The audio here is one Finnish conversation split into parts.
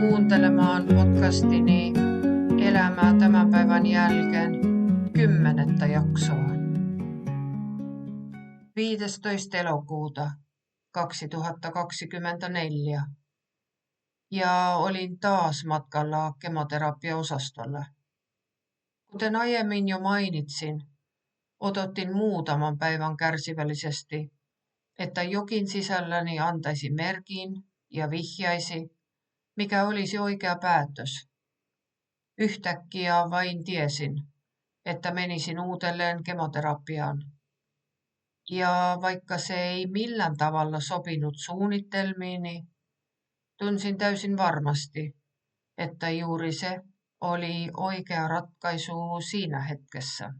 kuuntelemaan podcastini Elämää tämän päivän jälkeen 10. jaksoa. 15. elokuuta 2024 ja olin taas matkalla kemoterapiaosastolla. Kuten aiemmin jo mainitsin, odotin muutaman päivän kärsivällisesti, että jokin sisälläni antaisi merkin ja vihjaisi, mikä olisi oikea päätös. Yhtäkkiä vain tiesin, että menisin uudelleen kemoterapiaan. Ja vaikka se ei millään tavalla sopinut suunnitelmiini, tunsin täysin varmasti, että juuri se oli oikea ratkaisu siinä hetkessä.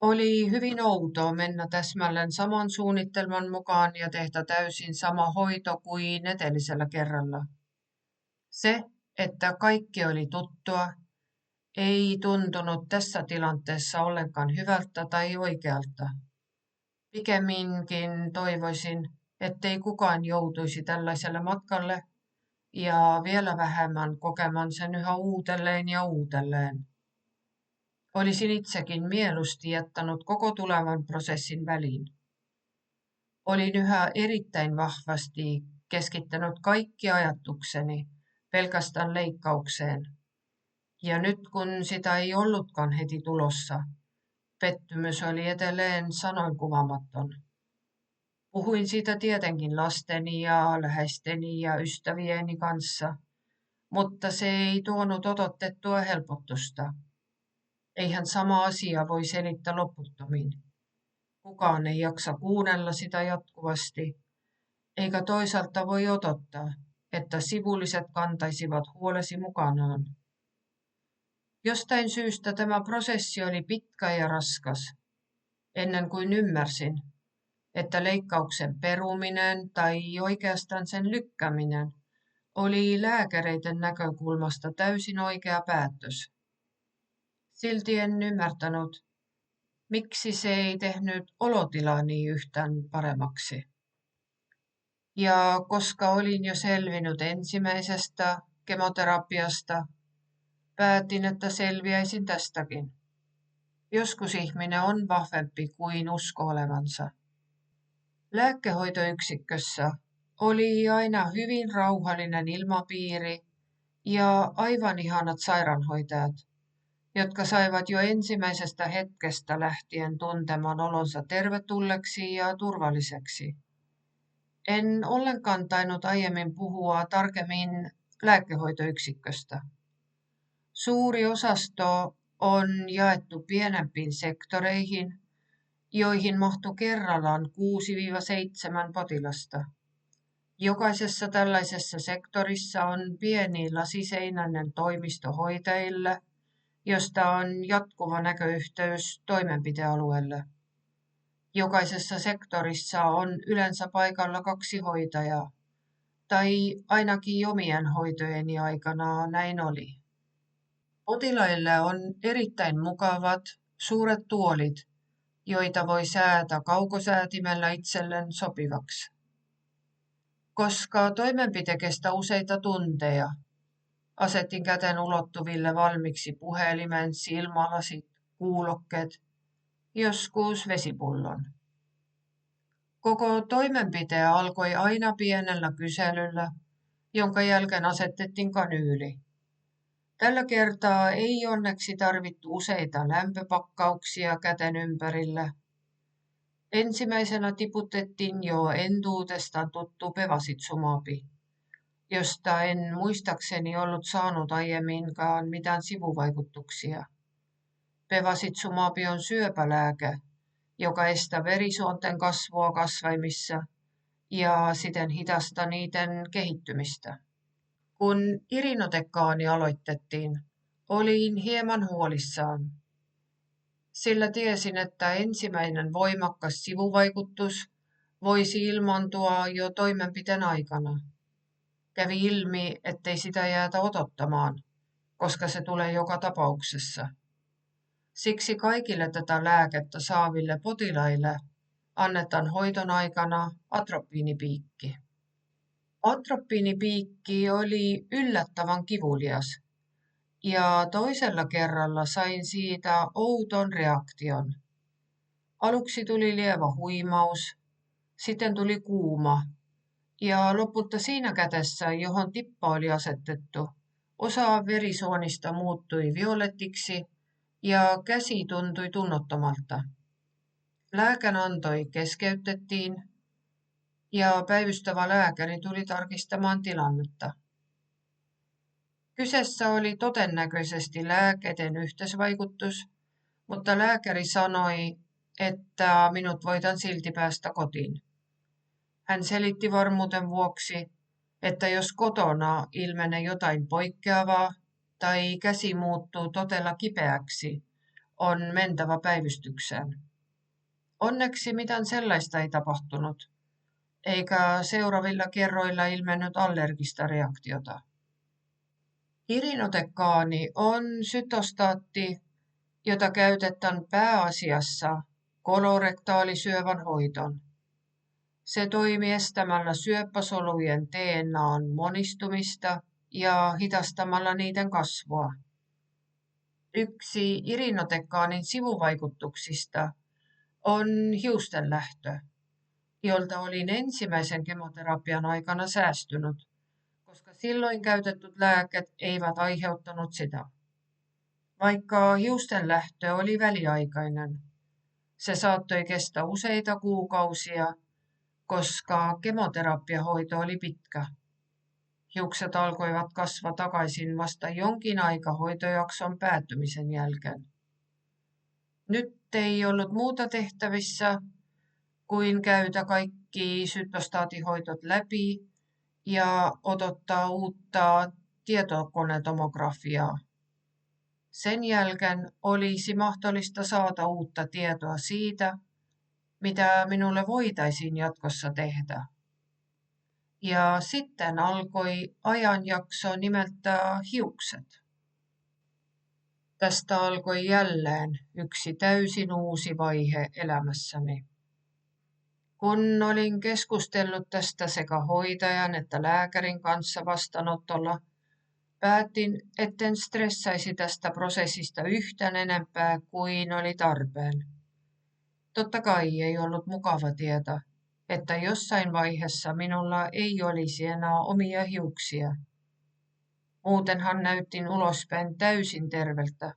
Oli hyvin outoa mennä täsmälleen saman suunnitelman mukaan ja tehdä täysin sama hoito kuin edellisellä kerralla. Se, että kaikki oli tuttua, ei tuntunut tässä tilanteessa ollenkaan hyvältä tai oikealta. Pikemminkin toivoisin, ettei kukaan joutuisi tällaiselle matkalle ja vielä vähemmän kokemaan sen yhä uudelleen ja uudelleen. Olisin itsekin mieluusti jättänyt koko tulevan prosessin väliin. Olin yhä erittäin vahvasti keskittänyt kaikki ajatukseni pelkästään leikkaukseen. Ja nyt kun sitä ei ollutkaan heti tulossa, pettymys oli edelleen sanoin kuvaamaton. Puhuin siitä tietenkin lasteni ja läheisteni ja ystävieni kanssa, mutta se ei tuonut odotettua helpotusta. Eihän sama asia voi selittää loputtomiin. Kukaan ei jaksa kuunnella sitä jatkuvasti, eikä toisaalta voi odottaa, että sivulliset kantaisivat huolesi mukanaan. Jostain syystä tämä prosessi oli pitkä ja raskas, ennen kuin ymmärsin, että leikkauksen peruminen tai oikeastaan sen lykkäminen oli lääkäreiden näkökulmasta täysin oikea päätös. Silti en ymmärtänyt, miksi se ei tehnyt olotilani yhtään paremmaksi. Ja koska olin jo selvinnyt ensimmäisestä kemoterapiasta, päätin, että selviäisin tästäkin. Joskus ihminen on vahvempi kuin usko olevansa. Lääkehoitoyksikössä oli aina hyvin rauhallinen ilmapiiri ja aivan ihanat sairaanhoitajat, jotka saivat jo ensimmäisestä hetkestä lähtien tuntemaan olonsa tervetulleeksi ja turvalliseksi. En ollenkaan tainnut aiemmin puhua tarkemmin lääkehoitoyksiköstä. Suuri osasto on jaettu pienempiin sektoreihin, joihin mahtui kerrallaan 6-7 potilasta. Jokaisessa tällaisessa sektorissa on pieni lasiseinäinen toimisto hoitajille, josta on jatkuva näköyhteys toimenpitealueelle. Jokaisessa sektorissa on yleensä paikalla 2 hoitajaa, tai ainakin omien hoitojeni aikana näin oli. Potilaille on erittäin mukavat suuret tuolit, joita voi säätää kaukosäätimellä itselleen sopivaksi. Koska toimenpite kestää useita tunteja, asetin käten ulottuville valmiiksi puhelimen, silmälasit, kuulokkeet, joskus vesipullon. Koko toimenpite alkoi aina pienellä kyselyllä, jonka jälkeen asetettiin kanyyli. Tällä kertaa ei onneksi tarvittu useita lämpöpakkauksia käten ympärillä. Ensimmäisenä tiputettiin jo entuudestaan tuttu Bevacizumab, josta en muistaakseni ollut saanut aiemminkaan mitään sivuvaikutuksia. Bevacizumab on syöpälääke, joka estää verisuonten kasvua kasvaimissa ja siten hidastaa niiden kehittymistä. Kun irinotekaani aloitettiin, olin hieman huolissaan, sillä tiesin, että ensimmäinen voimakas sivuvaikutus voisi ilmaantua jo toimenpiteen aikana. Kävi ilmi, ettei sitä jäätä odottamaan, koska se tulee joka tapauksessa. Siksi kaikille tätä lääkettä saaville potilaille annetaan hoiton aikana atropiinipiikki. Atropiinipiikki oli yllättävän kivulias ja toisella kerralla sain siitä outon reaktion. Aluksi tuli lievä huimaus, sitten tuli kuuma ja lopulta siinä kädessä, johon tippa oli asetettu, osa verisuonista muuttui violettiksi ja käsi tuntui tunnottomalta. Lääkänantoi keskeytettiin ja päivystävä lääkäri tuli tarkistamaan tilannetta. Kyseessä oli todennäköisesti lääkkeiden yhteisvaikutus, mutta lääkäri sanoi, että minut voitan silti päästä kotiin. Hän selitti varmuuden vuoksi, että jos kotona ilmenee jotain poikkeavaa tai käsi muuttuu todella kipeäksi, on mentävä päivystykseen. Onneksi mitään sellaista ei tapahtunut, eikä seuraavilla kerroilla ilmennyt allergista reaktiota. Irinotekaani on sytostaatti, jota käytetään pääasiassa kolorektaalisyövän hoitoon. Se toimii estämällä syöpäsolujen DNA:n monistumista ja hidastamalla niiden kasvua. Yksi irinotekaanin sivuvaikutuksista on hiustenlähtö, jolta olin ensimmäisen kemoterapian aikana säästynyt, koska silloin käytetyt lääkkeet eivät aiheuttaneet sitä. Vaikka hiustenlähtö oli väliaikainen, se saattoi kestää useita kuukausia, koska kemoterapiahoito oli pitkä. Hiukset alkoivat kasvaa takaisin vasta jonkin aika hoitojakson päättymisen jälkeen. Nyt ei ollut muuta tehtävissä kuin käydä kaikki sytostaatihoitot läpi ja odottaa uutta tietokonetomografiaa. Sen jälkeen olisi mahdollista saada uutta tietoa siitä, mitä minulle voitaisiin jatkossa tehdä. Ja sitten alkoi ajanjakso nimeltä hiukset. Tästä alkoi jälleen yksi täysin uusi vaihe elämässäni. Kun olin keskustellut tästä sekä hoitajan että lääkärin kanssa vastaanotolla, päätin, etten stressaisi tästä prosessista yhtään enempää kuin oli tarpeen. Totta kai ei ollut mukava tietää, että jossain vaiheessa minulla ei olisi enää omia hiuksia. Muutenhan näytin ulospäin täysin terveltä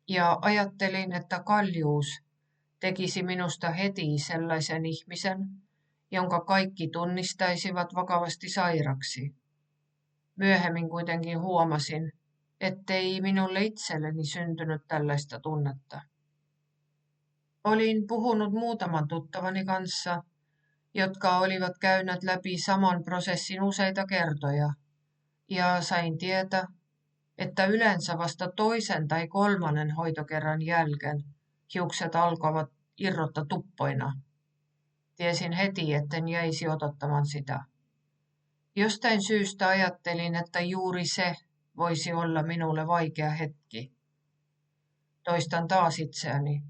ja ajattelin, että kaljuus tekisi minusta heti sellaisen ihmisen, jonka kaikki tunnistaisivat vakavasti sairaksi. Myöhemmin kuitenkin huomasin, ettei minulle itselleni syntynyt tällaista tunnetta. Olin puhunut muutaman tuttavani kanssa, jotka olivat käyneet läpi saman prosessin useita kertoja, ja sain tietää, että yleensä vasta toisen tai kolmannen hoitokerran jälkeen hiukset alkoivat irrottaa tuppoina. Tiesin heti, etten jäisi odottamaan sitä. Jostain syystä ajattelin, että juuri se voisi olla minulle vaikea hetki. Toistan taas itseäni.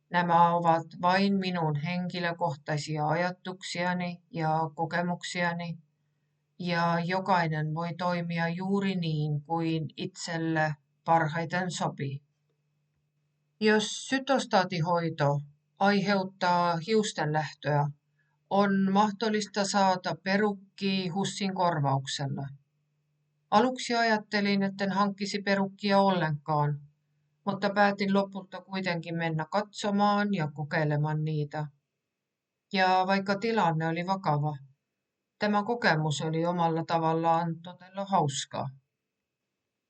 Nämä ovat vain minun henkilökohtaisia ajatuksiani ja kokemuksiani, ja jokainen voi toimia juuri niin kuin itselle parhaiten sopii. Jos sytostaatihoito aiheuttaa hiustenlähtöä, on mahdollista saada perukki HUSin korvauksella. Aluksi ajattelin, etten hankkisi perukkia ollenkaan, mutta päätin lopulta kuitenkin mennä katsomaan ja kokeilemaan niitä. Ja vaikka tilanne oli vakava, tämä kokemus oli omalla tavallaan todella hauskaa.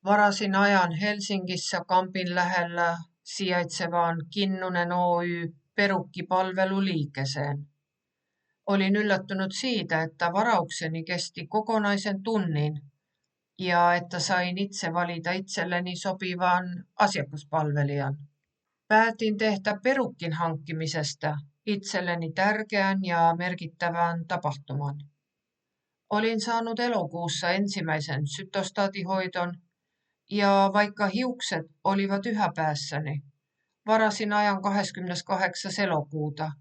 Varasin ajan Helsingissä Kampin lähellä sijaitsevaan Kinnunen Oy perukkipalveluliikkeeseen. Olin yllättynyt siitä, että varaukseni kesti kokonaisen tunnin ja että sain itse valita itselleni sopivan asiakaspalvelijan. Päätin tehdä perukkin hankkimisesta itselleni tärkeän ja merkittävän tapahtuman. Olin saanut elokuussa ensimmäisen sytostaatihoiton, ja vaikka hiukset olivat yhä päässäni, varasin ajan 28. elokuuta,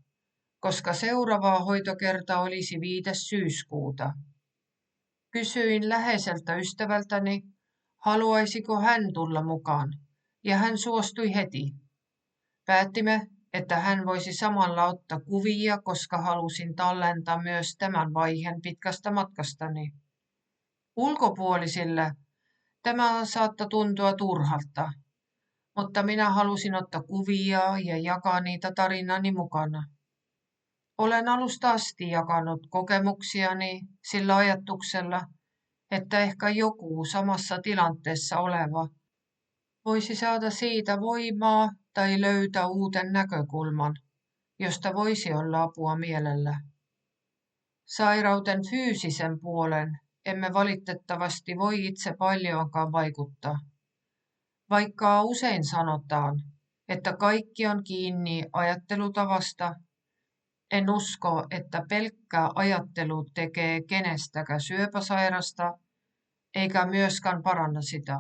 koska seuraava hoitokerta olisi 5. syyskuuta. Kysyin läheiseltä ystävältäni, haluaisiko hän tulla mukaan, ja hän suostui heti. Päätimme, että hän voisi samalla ottaa kuvia, koska halusin tallentaa myös tämän vaiheen pitkästä matkastani. Ulkopuolisille tämä saattaa tuntua turhalta, mutta minä halusin ottaa kuvia ja jakaa niitä tarinani mukana. Olen alusta asti jakanut kokemuksiani sillä ajatuksella, että ehkä joku samassa tilanteessa oleva voisi saada siitä voimaa tai löytää uuden näkökulman, josta voisi olla apua mielellä. Sairauden fyysisen puolen emme valitettavasti voi itse paljoonkaan vaikuttaa. Vaikka usein sanotaan, että kaikki on kiinni ajattelutavasta, en usko, että pelkkä ajattelu tekee kenestäkään syöpäsairasta, eikä myöskään paranna sitä.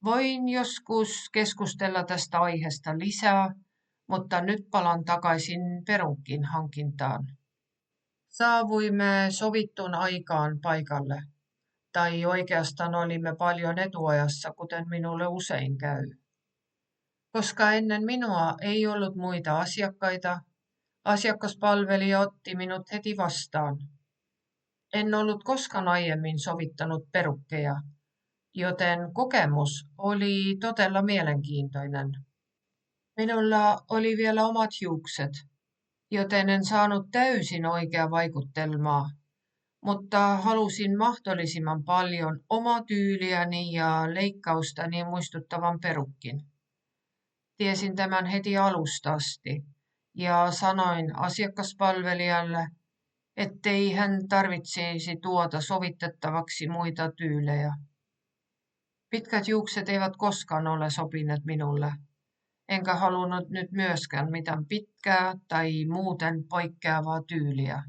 Voin joskus keskustella tästä aiheesta lisää, mutta nyt palaan takaisin perunkin hankintaan. Saavuimme sovittuun aikaan paikalle, tai oikeastaan olimme paljon etuajassa, kuten minulle usein käy. Koska ennen minua ei ollut muita asiakkaita, asiakaspalvelija otti minut heti vastaan. En ollut koskaan aiemmin sovittanut perukkeja, joten kokemus oli todella mielenkiintoinen. Minulla oli vielä omat hiukset, joten en saanut täysin oikeaa vaikutelmaa, mutta halusin mahdollisimman paljon omaa tyyliäni ja leikkaustani muistuttavan perukkin. Tiesin tämän heti alusta asti ja sanoin asiakaspalvelijalle, ettei hän tarvitsisi tuota sovitettavaksi muita tyylejä. Pitkät hiukset eivät koskaan ole sopineet minulle, enkä halunnut nyt myöskään mitään pitkää tai muuten poikkeavaa tyyliä.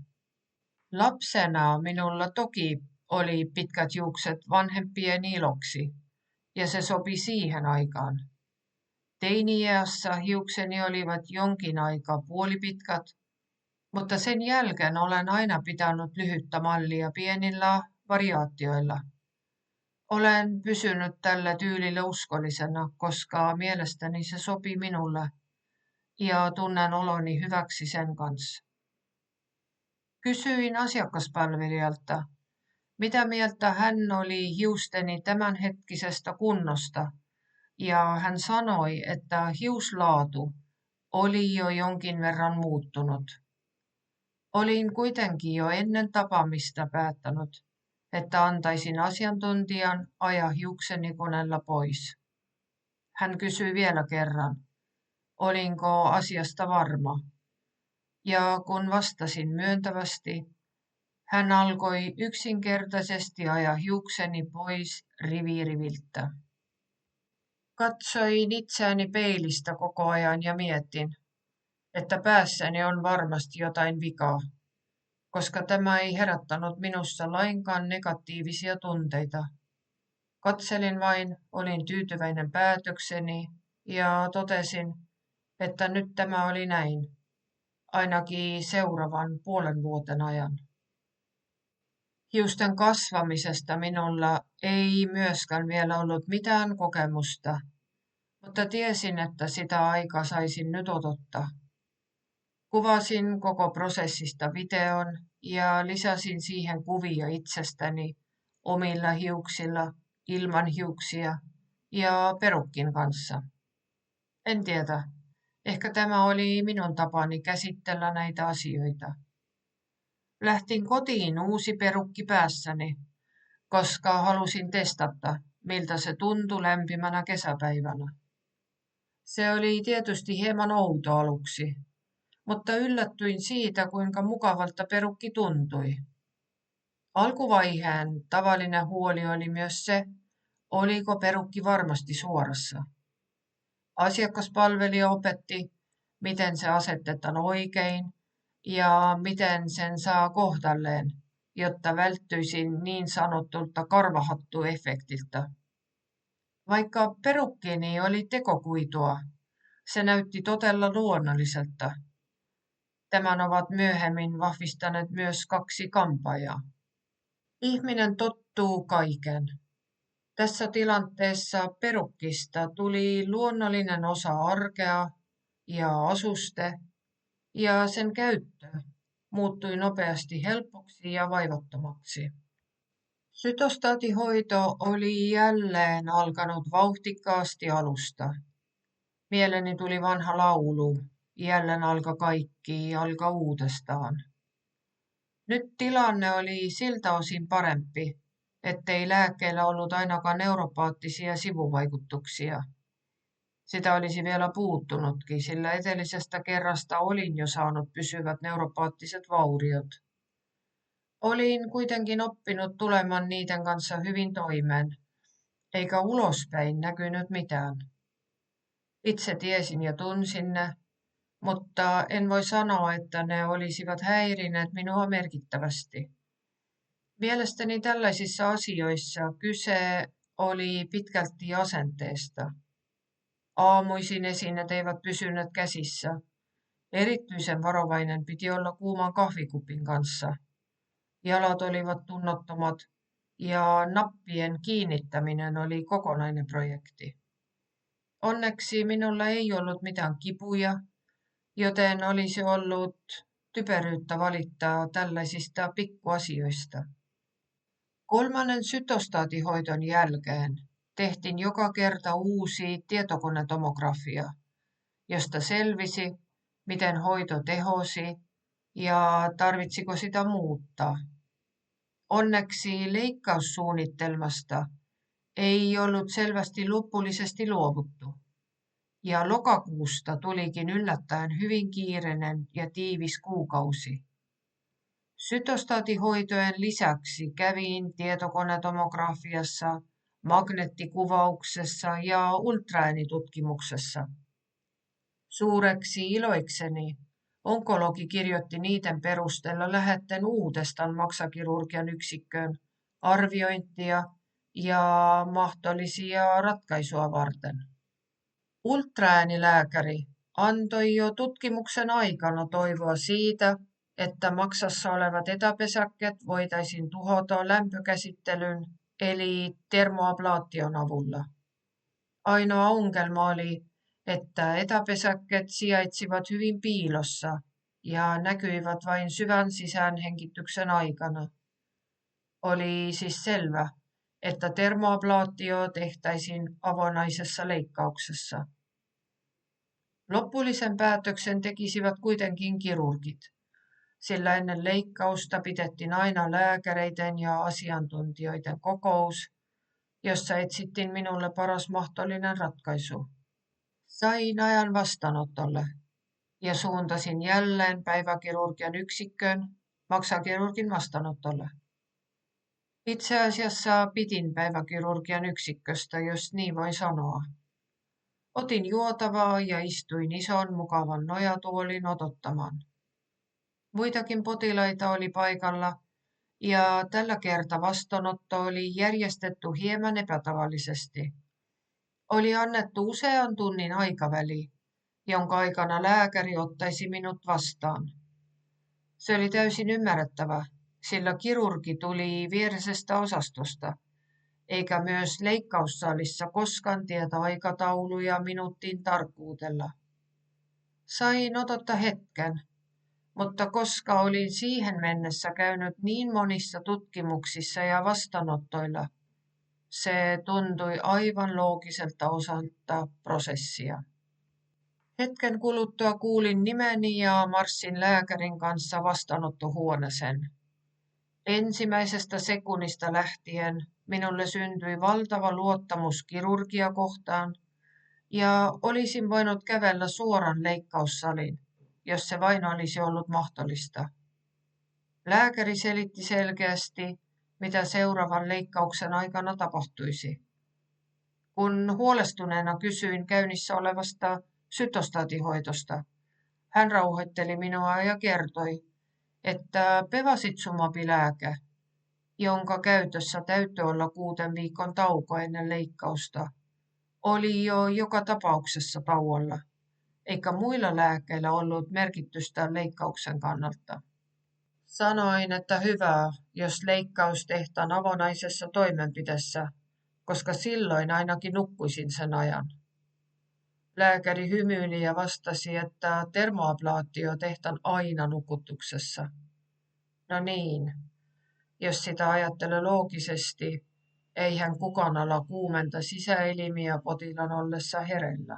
Lapsena minulla toki oli pitkät hiukset vanhempien iloksi, ja se sopi siihen aikaan. Teini-iässä hiukseni olivat jonkin aikaa puolipitkät, mutta sen jälkeen olen aina pitänyt lyhyttä mallia pienillä variaatioilla. Olen pysynyt tällä tyylillä uskollisena, koska mielestäni se sopii minulle ja tunnen oloni hyväksi sen kanssa. Kysyin asiakaspalvelijalta, mitä mieltä hän oli hiusteni tämänhetkisestä kunnosta, ja hän sanoi, että hiuslaatu oli jo jonkin verran muuttunut. Olin kuitenkin jo ennen tapaamista päättänyt, että antaisin asiantuntijan ajaa hiukseni koneella pois. Hän kysyi vielä kerran, olinko asiasta varma. Ja kun vastasin myöntävästi, hän alkoi yksinkertaisesti ajaa hiukseni pois riviltä. Katsoin itseäni peilistä koko ajan ja mietin, että päässäni on varmasti jotain vikaa, koska tämä ei herättänyt minussa lainkaan negatiivisia tunteita. Katselin vain, olin tyytyväinen päätökseni ja totesin, että nyt tämä oli näin, ainakin seuraavan puolen vuoden ajan. Hiusten kasvamisesta minulla ei myöskään vielä ollut mitään kokemusta, mutta tiesin, että sitä aikaa saisin nyt odottaa. Kuvasin koko prosessista videon ja lisäsin siihen kuvia itsestäni omilla hiuksilla, ilman hiuksia ja perukkin kanssa. En tiedä, ehkä tämä oli minun tapani käsitellä näitä asioita. Lähtin kotiin uusi perukki päässäni, koska halusin testata, miltä se tuntui lämpimänä kesäpäivänä. Se oli tietysti hieman outo aluksi, mutta yllätyin siitä, kuinka mukavalta perukki tuntui. Alkuvaiheen tavallinen huoli oli myös se, oliko perukki varmasti suorassa. Asiakaspalvelija opetti, miten se asetetaan oikein ja miten sen saa kohdalleen, jotta välttyisin niin sanotulta karvahattuefektiltä. Vaikka perukkini oli tekokuitua, se näytti todella luonnolliselta. Tämän ovat myöhemmin vahvistaneet myös 2 kampaajaa. Ihminen tottuu kaiken. Tässä tilanteessa perukkista tuli luonnollinen osa arkea ja asuste, ja sen käyttö muuttui nopeasti helpoksi ja vaivattomaksi. Sytostaatihoito oli jälleen alkanut vauhdikkaasti alusta. Mieleeni tuli vanha laulu, jälleen alka kaikki, alka uudestaan. Nyt tilanne oli siltä osin parempi, ettei lääkkeellä ollut ainakaan neuropaattisia sivuvaikutuksia. Sitä olisi vielä puuttunutkin, sillä edellisestä kerrasta olin jo saanut pysyvät neuropaattiset vauriot. Olin kuitenkin oppinut tulemaan niiden kanssa hyvin toimeen, eikä ulospäin näkynyt mitään. Itse tiesin ja tunsin ne, mutta en voi sanoa, että ne olisivat häirineet minua merkittävästi. Mielestäni tällaisissa asioissa kyse oli pitkälti asenteesta. Aamuisin esineet eivät pysyneet käsissä. Erityisen varovainen piti olla kuuman kahvikupin kanssa. Jalat olivat tunnottomat ja nappien kiinnittäminen oli kokonainen projekti. Onneksi minulla ei ollut mitään kipuja, joten olisi ollut typeryyttä valittaa tällaisista pikkuasioista. 3. sytostaatihoidon jälkeen tehtiin joka kerta uusi tietokonetomografia, josta selvisi, miten hoito tehosi ja tarvitsiko sitä muuttaa. Onneksi leikkaussuunnitelmasta ei ollut selvästi lopullisesti luovuttu, ja lokakuusta tulikin yllättäen hyvin kiireinen ja tiivis kuukausi. Sytostaatihoitojen lisäksi kävin tietokonetomografiassa, magneettikuvauksessa ja ultraäänitutkimuksessa. Suureksi iloikseni onkologi kirjoitti niiden perusteella lähetteen uudestaan maksakirurgian yksikköön arviointia ja mahdollisia ratkaisua varten. Ultraäänilääkäri antoi jo tutkimuksen aikana toivoa siitä, että maksassa olevat etäpesäkkeet voitaisiin tuhota lämpökäsittelyn eli termoablaation avulla. Ainoa ongelma oli, että etäpesäkkeet sijaitsivat hyvin piilossa ja näkyivät vain syvän sisäänhengityksen aikana. Oli siis selvä, että termoablaatio tehtäisiin avonaisessa leikkauksessa. Lopullisen päätöksen tekisivät kuitenkin kirurgit, sillä ennen leikkausta pidettiin aina lääkäreiden ja asiantuntijoiden kokous, jossa etsittiin minulle paras mahdollinen ratkaisu. Sain ajan vastaanotolle ja suuntasin jälleen päiväkirurgian yksikköön maksakirurgin vastaanotolle. Itse asiassa pidin päiväkirurgian yksikköstä, jos niin voi sanoa. Otin juotavaa ja istuin ison mukavan nojatuolin odottamaan. Muitakin potilaita oli paikalla ja tällä kertaa vastaanotto oli järjestetty hieman epätavallisesti. Oli annettu usean tunnin aikaväli, jonka aikana lääkäri ottaisi minut vastaan. Se oli täysin ymmärrettävä, sillä kirurgi tuli viereisestä osastosta, eikä myös leikkaussalissa koskaan tietä aikatauluja minuutin tarkkuudella. Sain odottaa hetken, mutta koska olin siihen mennessä käynyt niin monissa tutkimuksissa ja vastaanottoilla, se tuntui aivan loogiselta osalta prosessia. Hetken kuluttua kuulin nimeni ja marssin lääkärin kanssa vastaanottohuoneeseen. Ensimmäisestä sekunnista lähtien minulle syntyi valtava luottamus kirurgia kohtaan ja olisin voinut kävellä suoran leikkaussalin, jos se vain olisi ollut mahdollista. Lääkäri selitti selkeästi, mitä seuraavan leikkauksen aikana tapahtuisi. Kun huolestuneena kysyin käynnissä olevasta sytostaatihoidosta, hän rauhoitteli minua ja kertoi, että Pevasitsumabi-lääke, jonka käytössä täytyy olla 6 viikon tauko ennen leikkausta, oli jo joka tapauksessa tauolla, eikä muilla lääkkeillä ollut merkitystä leikkauksen kannalta. Sanoin, että hyvä, jos leikkaus tehtaan avonaisessa toimenpidessä, koska silloin ainakin nukkuisin sen ajan. Lääkäri hymyili ja vastasi, että termoablaatio tehtaan aina nukutuksessa. No niin, jos sitä ajattelee loogisesti, eihän kukaan ala kuumenta sisäelimiä potilaan ollessa hereillä.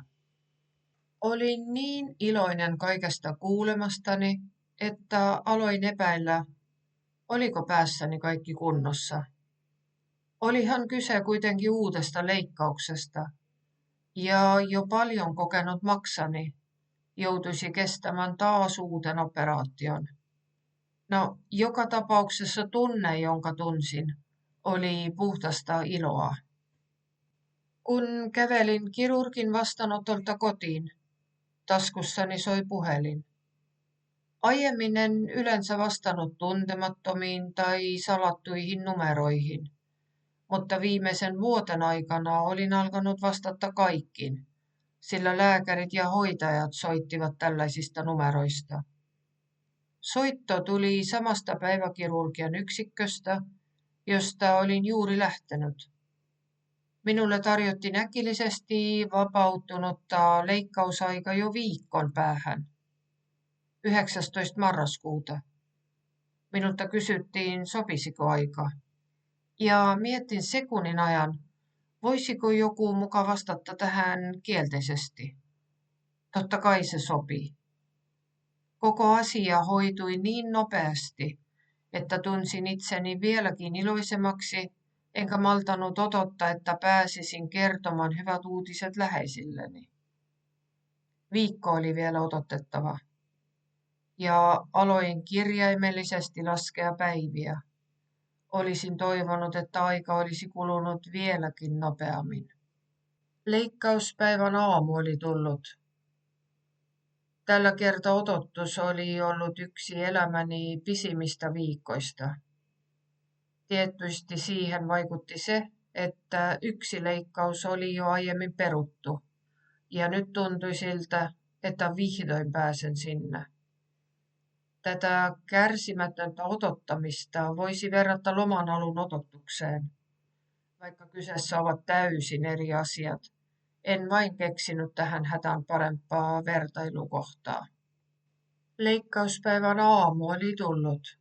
Olin niin iloinen kaikesta kuulemastani, että aloin epäillä, oliko päässäni kaikki kunnossa. Olihan kyse kuitenkin uudesta leikkauksesta, ja jo paljon kokenut maksani joutuisi kestämään taas uuden operaation. No, joka tapauksessa tunne, jonka tunsin, oli puhdasta iloa. Kun kävelin kirurgin vastaanotolta kotiin, taskussani soi puhelin. Aiemmin en yleensä vastannut tuntemattomiin tai salattuihin numeroihin, mutta viimeisen vuoden aikana olin alkanut vastata kaikkiin, sillä lääkärit ja hoitajat soittivat tällaisista numeroista. Soitto tuli samasta päiväkirurgian yksikköstä, josta olin juuri lähtenyt. Minulle tarjottiin äkillisesti vapautunutta leikkausaika jo viikon päähän, 19. marraskuuta. Minulta kysyttiin, sopisiko aika. Ja mietin sekunnin ajan, voisiko joku muka vastata tähän kielteisesti. Totta kai se sopii. Koko asia hoitui niin nopeasti, että tunsin itseni vieläkin iloisemmaksi, enkä maltanut odottaa, että pääsisin kertomaan hyvät uutiset läheisilleni. Viikko oli vielä odotettava, ja aloin kirjaimellisesti laskea päiviä. Olisin toivonut, että aika olisi kulunut vieläkin nopeammin. Leikkauspäivän aamu oli tullut. Tällä kertaa odotus oli ollut yksi elämäni pisimmistä viikoista. Tietysti siihen vaikutti se, että yksi leikkaus oli jo aiemmin peruttu, ja nyt tuntui siltä, että vihdoin pääsen sinne. Tätä kärsimätöntä odottamista voisi verrata loman alun odotukseen, vaikka kyseessä ovat täysin eri asiat. En vain keksinyt tähän hätään parempaa vertailukohtaa. Leikkauspäivän aamu oli tullut.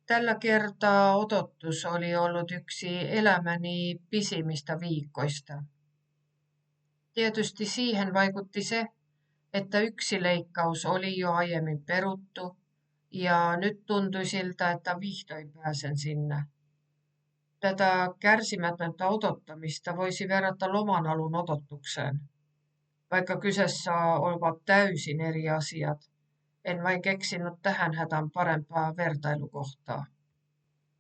Tällä kertaa odotus oli ollut yksi elämäni pisimmistä viikoista. Tietysti siihen vaikutti se, että yksi leikkaus oli jo aiemmin peruttu, ja nyt tuntui siltä, että vihdoin pääsen sinne. Tätä kärsimätöntä odottamista voisi verrata loman alun odotukseen. Vaikka kyseessä ovat täysin eri asiat, en vain keksinyt tähän hätään parempaa vertailukohtaa.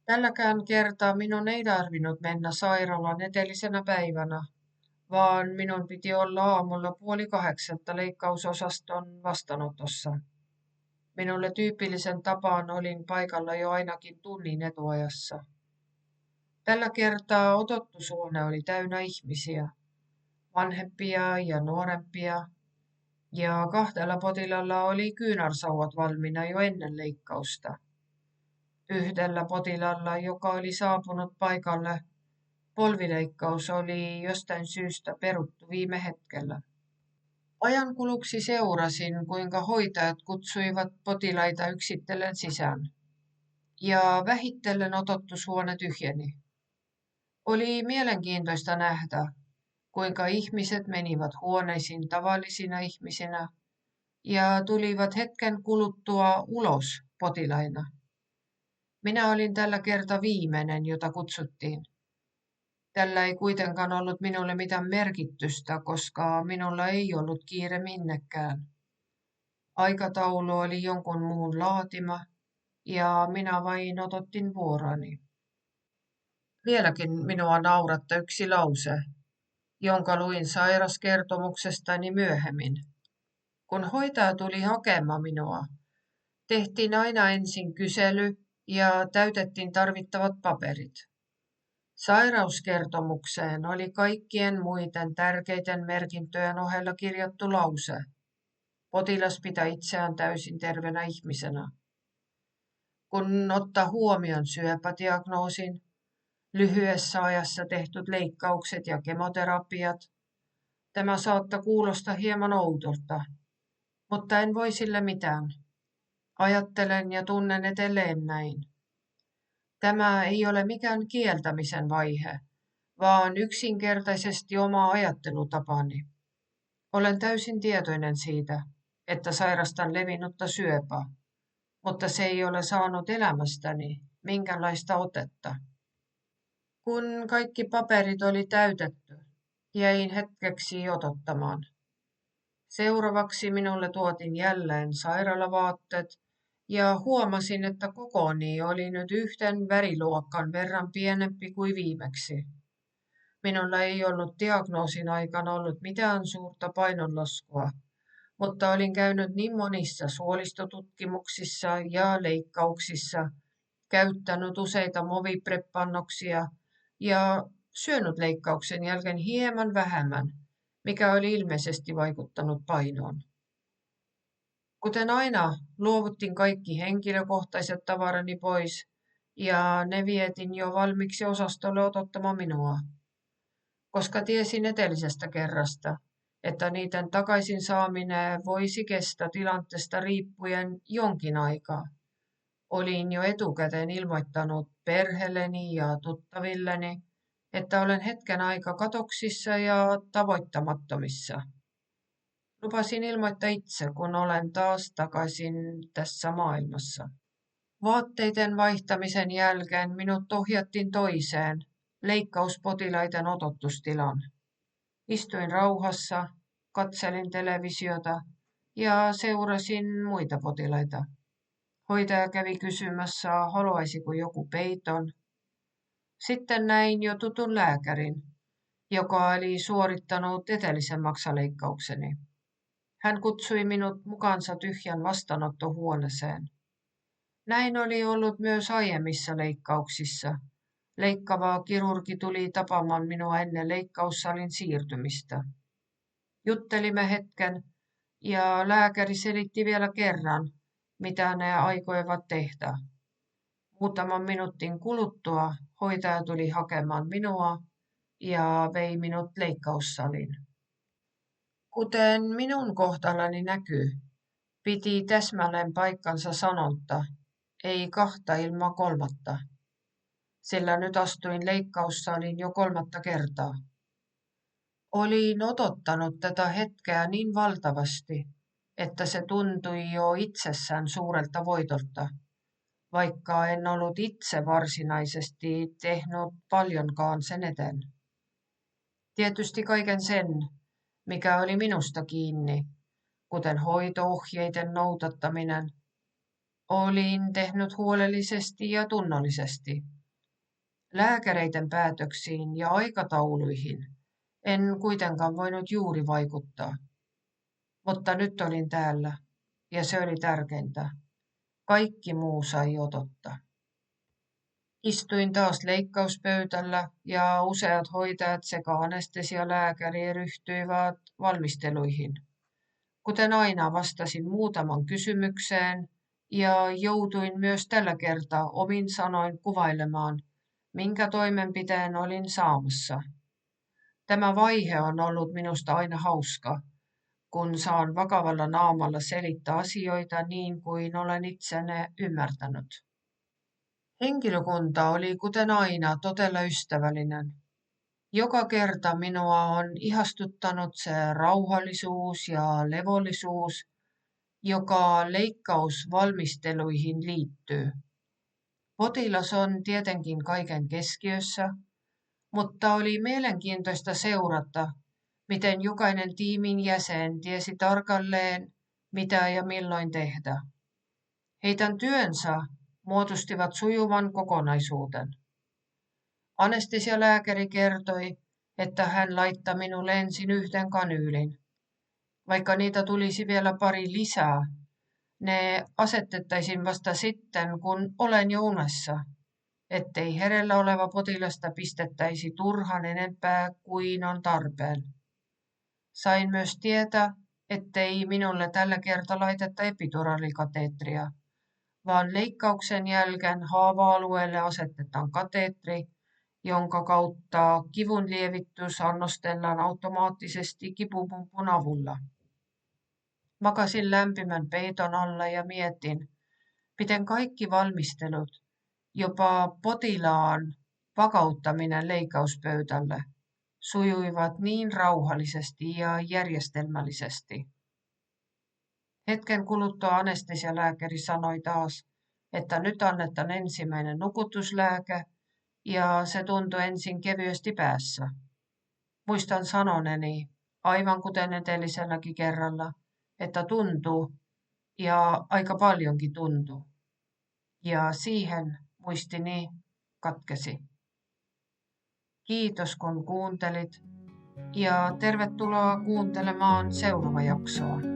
Tälläkään kertaa minun ei tarvinnut mennä sairaalaan edellisenä päivänä, vaan minun piti olla aamulla 7:30 leikkausosaston vastaanotossa. Minulle tyypillisen tapaan olin paikalla jo ainakin tunnin etuajassa. Tällä kertaa odotushuone oli täynnä ihmisiä, vanhempia ja nuorempia, ja kahdella potilaalla oli kyynärsauvat valmiina jo ennen leikkausta. Yhdellä potilaalla, joka oli saapunut paikalle, polvileikkaus oli jostain syystä peruttu viime hetkellä. Ajankuluksi seurasin, kuinka hoitajat kutsuivat potilaita yksitellen sisään, ja vähitellen odotushuone tyhjeni. Oli mielenkiintoista nähdä, kuinka ihmiset menivät huoneisiin tavallisina ihmisinä ja tulivat hetken kuluttua ulos potilaina. Minä olin tällä kertaa viimeinen, jota kutsuttiin. Tällä ei kuitenkaan ollut minulle mitään merkitystä, koska minulla ei ollut kiire minnekään. Aikataulu oli jonkun muun laatima, ja minä vain odotin vuoroni. Vieläkin minua naurattaa yksi lause, jonka luin sairaskertomuksestani myöhemmin. Kun hoitaja tuli hakemaan minua, tehtiin aina ensin kysely ja täytettiin tarvittavat paperit. Sairauskertomukseen oli kaikkien muiden tärkeiden merkintöjen ohella kirjattu lause. Potilas pitää itseään täysin terveenä ihmisenä. kun ottaa huomioon syöpädiagnoosin, lyhyessä ajassa tehdyt leikkaukset ja kemoterapiat. Tämä saattaa kuulostaa hieman oudolta, mutta en voi sille mitään. Ajattelen ja tunnen edelleen näin. Tämä ei ole mikään kieltämisen vaihe, vaan yksinkertaisesti oma ajattelutapani. Olen täysin tietoinen siitä, että sairastan levinnuttä syöpää, mutta se ei ole saanut elämästäni minkäänlaista otetta. Kun kaikki paperit oli täytetty, jäin hetkeksi odottamaan. Seuraavaksi minulle tuotiin jälleen sairaalavaatteet ja huomasin, että kokoni oli nyt yhden väriluokan verran pienempi kuin viimeksi. Minulla ei ollut diagnoosin aikana ollut mitään suurta painonlaskua, mutta olin käynyt niin monissa suolistotutkimuksissa ja leikkauksissa, käyttänyt useita movipreppannoksia ja syönyt leikkauksen jälkeen hieman vähemmän, mikä oli ilmeisesti vaikuttanut painoon. Kuten aina, luovutin kaikki henkilökohtaiset tavarani pois ja ne vietin jo valmiiksi osastolle odottamaan minua, koska tiesin edellisestä kerrasta, että niiden takaisin saaminen voisi kestää tilanteesta riippuen jonkin aikaa. Olin jo etukäteen ilmoittanut perheelleni ja tuttavilleni, että olen hetken aika katoksissa ja tavoittamattomissa. Lupasin ilmoittaa itse, kun olen taas takaisin tässä maailmassa. Vaatteiden vaihtamisen jälkeen minut ohjattiin toiseen, leikkauspotilaiden odotustilaan. Istuin rauhassa, katselin televisiota ja seurasin muita potilaita. Hoitaja kävi kysymässä, haluaisiko joku peiton. Sitten näin jo tutun lääkärin, joka oli suorittanut edellisen maksaleikkaukseni. Hän kutsui minut mukaansa tyhjän vastaanottohuoneeseen. Näin oli ollut myös aiemmissa leikkauksissa. Leikkaava kirurgi tuli tapaamaan minua ennen leikkaussalin siirtymistä. Juttelimme hetken ja lääkäri selitti vielä kerran, mitä ne aikoivat tehdä. Muutaman minuutin kuluttua hoitaja tuli hakemaan minua ja vei minut leikkaussaliin. Kuten minun kohdallani näkyy, piti täsmälleen paikkansa sanonta, ei kahta ilman kolmatta, sillä nyt astuin leikkaussaliin jo 3. kertaa. Olin odottanut tätä hetkeä niin valtavasti, että se tuntui jo itsessään suurelta voitolta, vaikka en ollut itse varsinaisesti tehnyt paljonkaan sen eteen. Tietysti kaiken sen, mikä oli minusta kiinni, kuten hoito-ohjeiden noudattaminen, olin tehnyt huolellisesti ja tunnollisesti. Lääkäreiden päätöksiin ja aikatauluihin en kuitenkaan voinut juuri vaikuttaa. Mutta nyt olin täällä, ja se oli tärkeintä. Kaikki muu sai odottaa. Istuin taas leikkauspöytällä ja useat hoitajat sekä anestesialääkäri ryhtyivät valmisteluihin. Kuten aina vastasin muutaman kysymykseen ja jouduin myös tällä kertaa omin sanoin kuvailemaan, minkä toimenpiteen olin saamassa. Tämä vaihe on ollut minusta aina hauska, kun saan vakavalla naamalla selittää asioita niin kuin olen itse ne ymmärtänyt. Henkilökunta oli kuten aina todella ystävällinen. Joka kerta minua on ihastuttanut se rauhallisuus ja levollisuus, joka leikkausvalmisteluihin liittyy. Potilas on tietenkin kaiken keskiössä, mutta oli mielenkiintoista seurata, miten jokainen tiimin jäsen tiesi tarkalleen, mitä ja milloin tehdä. Heidän työnsä muodostivat sujuvan kokonaisuuden. Anestesialääkäri kertoi, että hän laittaa minulle ensin yhden kanyylin. Vaikka niitä tulisi vielä pari lisää, ne asetettaisiin vasta sitten, kun olen jo unessa, ettei hereillä oleva potilasta pistettäisi turhan enempää kuin on tarpeen. Sain myös tietää, ettei minulle tällä kertaa laiteta epiduraalikateetria, vaan leikkauksen jälkeen haava-alueelle asetetaan kateetri, jonka kautta kivun lievitys annostellaan automaattisesti kipupumpun avulla. Makasin lämpimän peiton alla ja mietin, miten kaikki valmistelut, jopa potilaan vakauttaminen leikkauspöydälle, sujuivat niin rauhallisesti ja järjestelmällisesti. Hetken kuluttua anestesialääkäri sanoi taas, että nyt annetaan ensimmäinen nukutuslääke ja se tuntui ensin kevyesti päässä. Muistan sanoneeni, aivan kuten edelliselläkin kerralla, että tuntuu ja aika paljonkin tuntuu. Ja siihen muistini katkesi. Kiitos kun kuuntelit ja tervetuloa kuuntelemaan seuraavaa jaksoa.